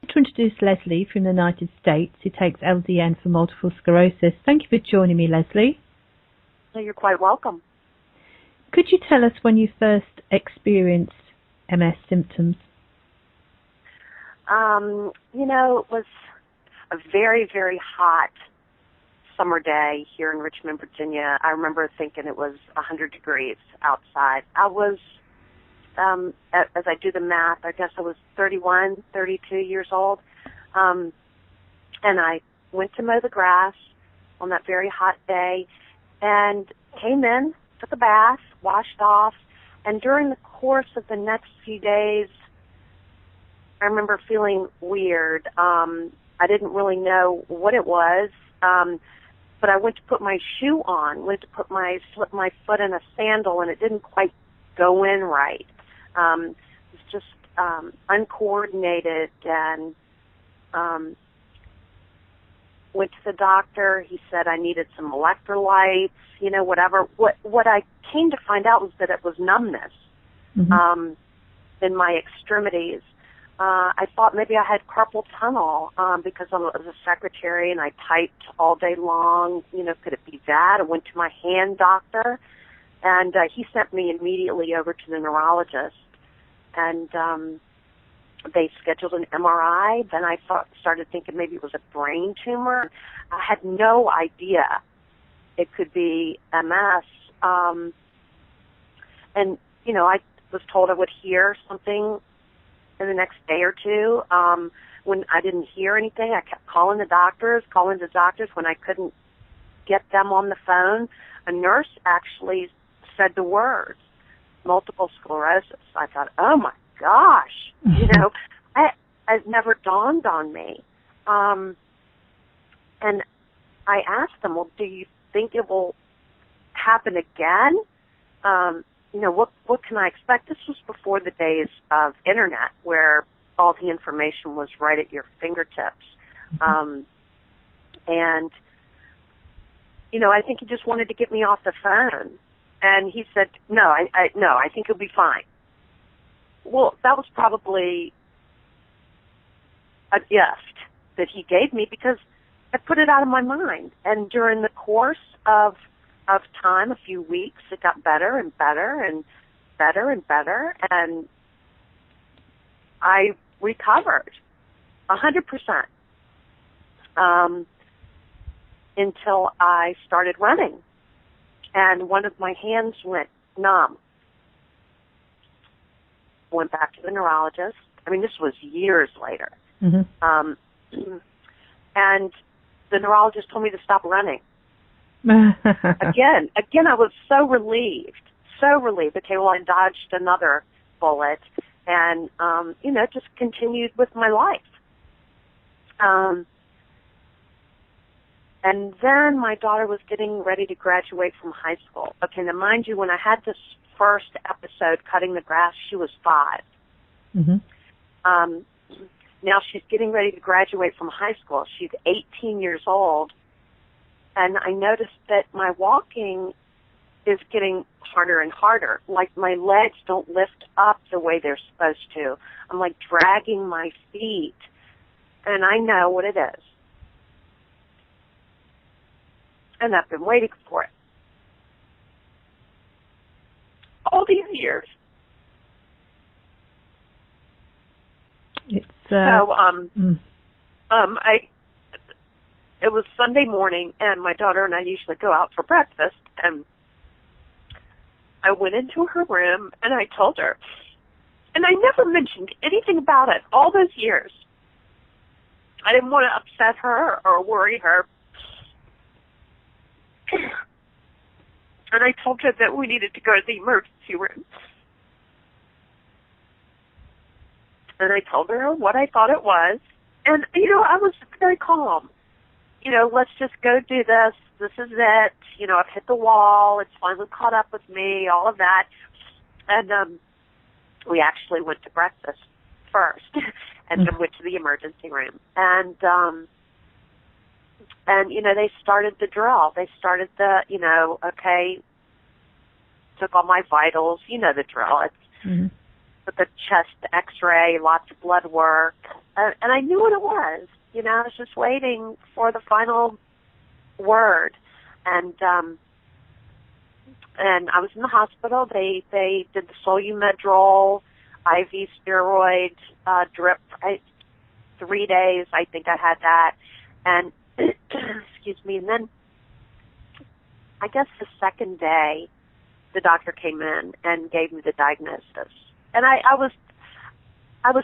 To introduce Leslie from the United States, who takes LDN for multiple sclerosis. Thank you for joining me, Leslie. So you're quite welcome. Could you tell us when you first experienced MS symptoms? It was a very, very hot summer day here in Richmond, Virginia. I remember thinking it was 100 degrees outside. I was, as I do the math, I guess I was 31, 32 years old. And I went to mow the grass on that very hot day and came in, took a bath, washed off, and during the course of the next few days, I remember feeling weird. I didn't really know what it was, but I went to put my shoe on, slip my foot in a sandal, and it didn't quite go in right. It was just uncoordinated, and went to the doctor. He said I needed some electrolytes, whatever. What I came to find out was that it was numbness in my extremities. I thought maybe I had carpal tunnel because I was a secretary and I typed all day long. Could it be that? I went to my hand doctor, and he sent me immediately over to the neurologist, and they scheduled an MRI. Then I started thinking maybe it was a brain tumor. I had no idea it could be MS. And, I was told I would hear something in the next day or two. When I didn't hear anything, I kept calling the doctors. When I couldn't get them on the phone, a nurse actually said the words, multiple sclerosis. I thought, oh, my gosh, it never dawned on me. And I asked them, well, do you think it will happen again? What can I expect? This was before the days of internet where all the information was right at your fingertips. And, I think he just wanted to get me off the phone. And he said, no, I think it'll be fine. Well, that was probably a gift that he gave me because I put it out of my mind. And during the course of time, a few weeks, it got better and better and better and better, and I recovered 100% until I started running, and one of my hands went numb. Went back to the neurologist. I mean, this was years later. And the neurologist told me to stop running. Again, I was so relieved. Okay, well, I dodged another bullet and, just continued with my life. And then my daughter was getting ready to graduate from high school. Okay, now mind you, when I had this first episode cutting the grass, she was 5. Now she's getting ready to graduate from high school. She's 18 years old. And I noticed that my walking is getting harder and harder. Like my legs don't lift up the way they're supposed to. I'm like dragging my feet. And I know what it is. And I've been waiting for it. All these years. It was Sunday morning, and my daughter and I usually go out for breakfast, and I went into her room, and I told her, and I never mentioned anything about it all those years. I didn't want to upset her or worry her. And I told her that we needed to go to the emergency room. And I told her what I thought it was. And, I was very calm. Let's just go do this. This is it. I've hit the wall. It's finally caught up with me, all of that. And we actually went to breakfast first and then went to the emergency room. And they started the drill. They started the, okay, took all my vitals. The drill. It's with the chest x-ray, lots of blood work. and I knew what it was. You know, I was just waiting for the final word. And I was in the hospital. They did the Solumedrol, IV steroid drip. 3 days, I think I had that. And excuse me. And then I guess the second day, the doctor came in and gave me the diagnosis. And I was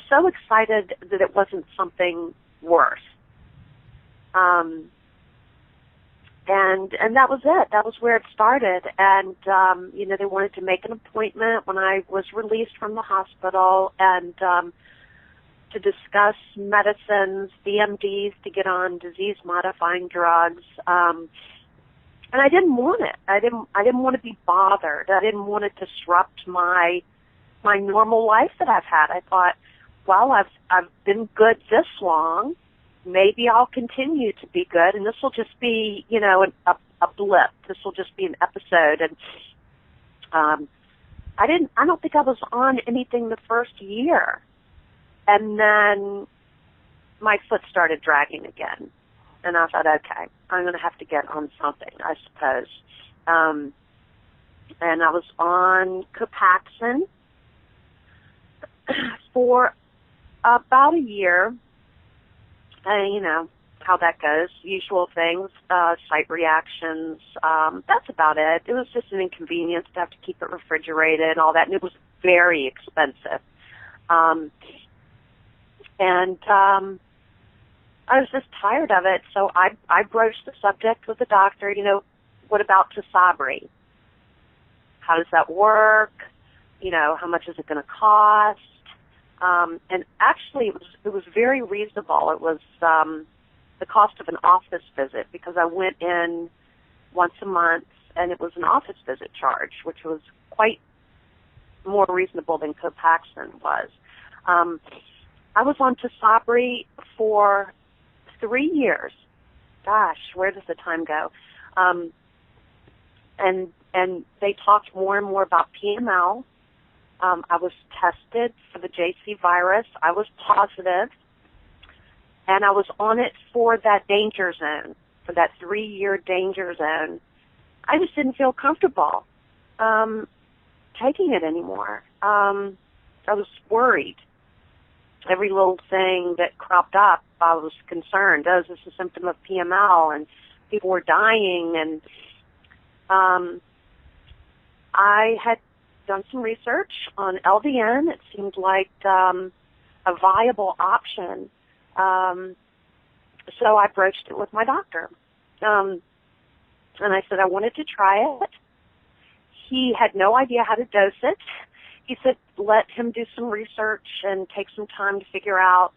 so excited that it wasn't something worse. And that was it. That was where it started. And, you know, they wanted to make an appointment when I was released from the hospital and to discuss medicines, DMDs, to get on disease-modifying drugs. And I didn't want it. I didn't want to be bothered. I didn't want to disrupt my normal life that I've had. I thought, well, I've been good this long. Maybe I'll continue to be good, and this will just be, you know, a blip. This will just be an episode. And I don't think I was on anything the first year. And then my foot started dragging again. And I thought, okay, I'm going to have to get on something, I suppose. And I was on Copaxone for about a year. You know how that goes, usual things, site reactions. That's about it. It was just an inconvenience to have to keep it refrigerated and all that, and it was very expensive. And I was just tired of it, so I broached the subject with the doctor. You know, what about Tisabri? How does that work? You know, how much is it going to cost? And actually, it was very reasonable. It was the cost of an office visit, because I went in once a month, and it was an office visit charge, which was quite more reasonable than Copaxone was. I was on Tisabri for 3 years. Gosh, where does the time go? And they talked more and more about PML. I was tested for the JC virus. I was positive, and I was on it for that danger zone, for that 3-year danger zone. I just didn't feel comfortable taking it anymore. I was worried. Every little thing that cropped up, I was concerned. Oh, is this a symptom of PML? And people were dying. And I had done some research on LDN. It seemed like a viable option. So I broached it with my doctor. And I said I wanted to try it. He had no idea how to dose it. He said, let him do some research and take some time to figure out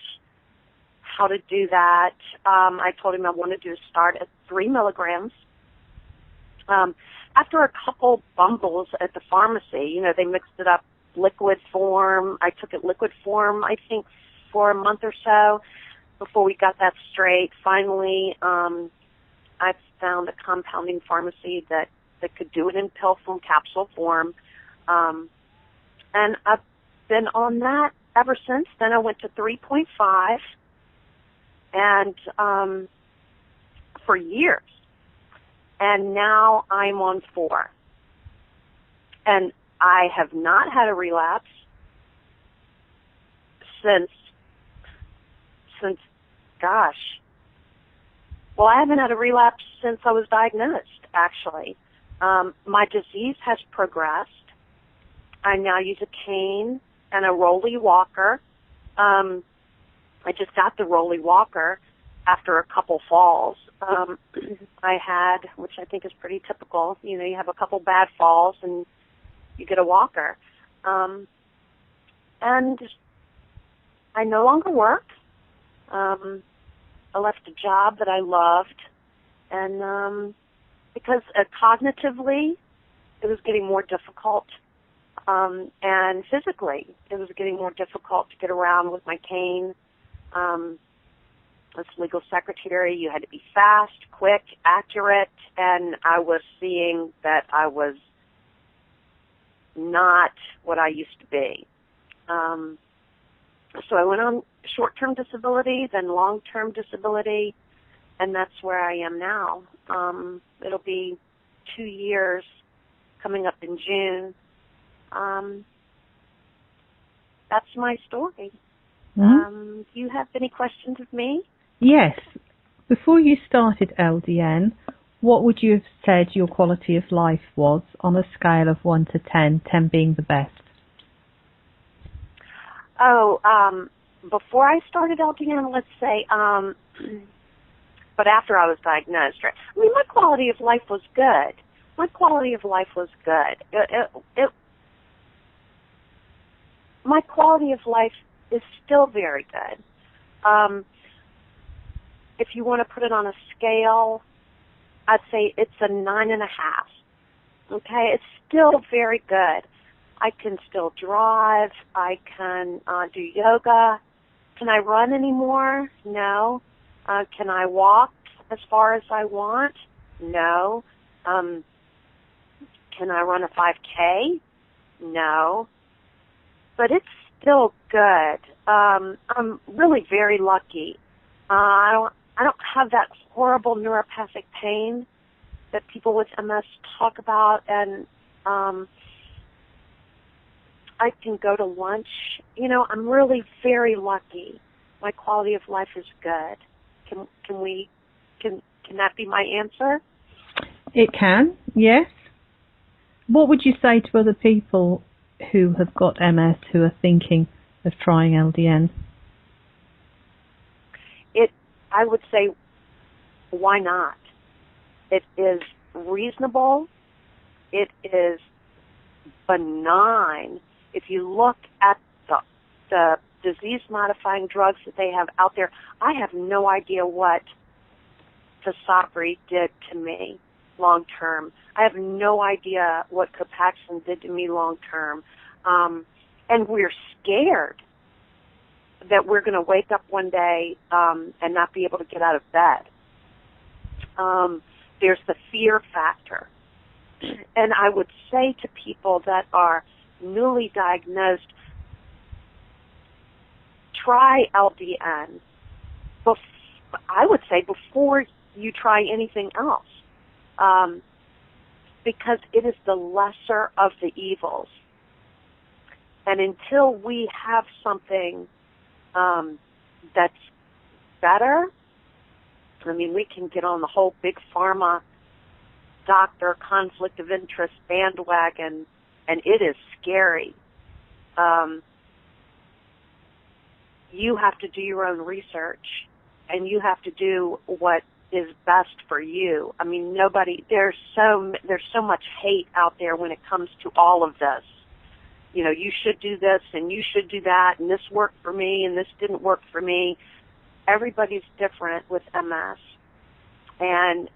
how to do that. I told him I wanted to start at 3 milligrams. After a couple bumbles at the pharmacy, you know, they mixed it up liquid form. I took it liquid form, I think, for a month or so before we got that straight. Finally, I found a compounding pharmacy that could do it in pill form, capsule form. And I've been on that ever since. Then I went to 3.5 and for years. And now I'm on 4. And I have not had a relapse since, gosh. Well, I haven't had a relapse since I was diagnosed, actually. My disease has progressed. I now use a cane and a rolly walker. I just got the rolly walker after a couple falls. I had, which I think is pretty typical, you know, you have a couple bad falls and you get a walker. And I no longer work. I left a job that I loved, and because cognitively it was getting more difficult, and physically it was getting more difficult to get around with my cane. As legal secretary, you had to be fast, quick, accurate, and I was seeing that I was not what I used to be. So I went on short-term disability, then long-term disability, and that's where I am now. It'll be 2 years coming up in June. That's my story. Do you have any questions of me? Yes. Before you started LDN, what would you have said your quality of life was on a scale of 1 to 10, 10 being the best? Before I started LDN, let's say, but after I was diagnosed, right? I mean, my quality of life was good. My quality of life was good. My quality of life is still very good. If you want to put it on a scale, I'd say it's a 9.5. Okay, it's still very good. I can still drive. I can do yoga. Can I run anymore? No. Can I walk as far as I want? No. Can I run a 5K? No. But it's still good. I'm really very lucky. I don't have that horrible neuropathic pain that people with MS talk about, and I can go to lunch. You know, I'm really very lucky. My quality of life is good. Can that be my answer? It can, yes. What would you say to other people who have got MS who are thinking of trying LDN? I would say, why not? It is reasonable. It is benign. If you look at the disease-modifying drugs that they have out there, I have no idea what Fasopri did to me long-term. I have no idea what Copaxone did to me long-term. And we're scared that we're going to wake up one day and not be able to get out of bed. There's the fear factor. And I would say to people that are newly diagnosed, try LDN. I would say before you try anything else, because it is the lesser of the evils. And until we have something that's better, I mean, we can get on the whole big pharma doctor conflict of interest bandwagon, and it is scary. You have to do your own research, and you have to do what is best for you. I mean, there's so much hate out there when it comes to all of this. You know, you should do this, and you should do that, and this worked for me, and this didn't work for me. Everybody's different with MS. And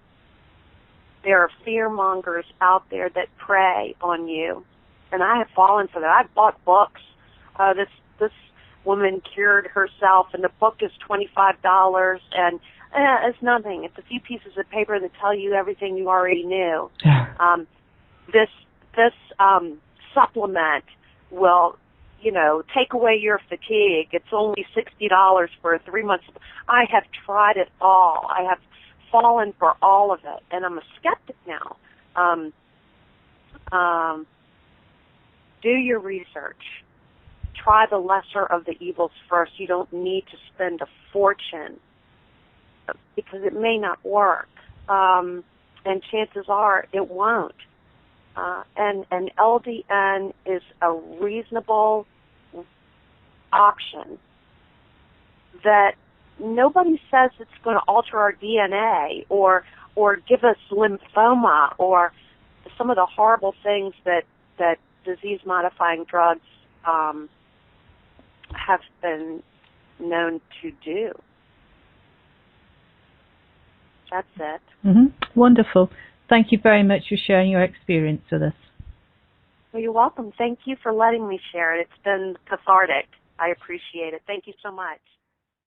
there are fear mongers out there that prey on you. And I have fallen for that. I've bought books. This woman cured herself, and the book is $25, and it's nothing. It's a few pieces of paper that tell you everything you already knew. This supplement will, take away your fatigue. It's only $60 for 3 months. I have tried it all. I have fallen for all of it, and I'm a skeptic now. Do your research. Try the lesser of the evils first. You don't need to spend a fortune because it may not work, and chances are it won't. And LDN is a reasonable option that nobody says it's going to alter our DNA or give us lymphoma or some of the horrible things that disease-modifying drugs have been known to do. That's it. Mm-hmm. Wonderful. Thank you very much for sharing your experience with us. Well, you're welcome. Thank you for letting me share it. It's been cathartic. I appreciate it. Thank you so much.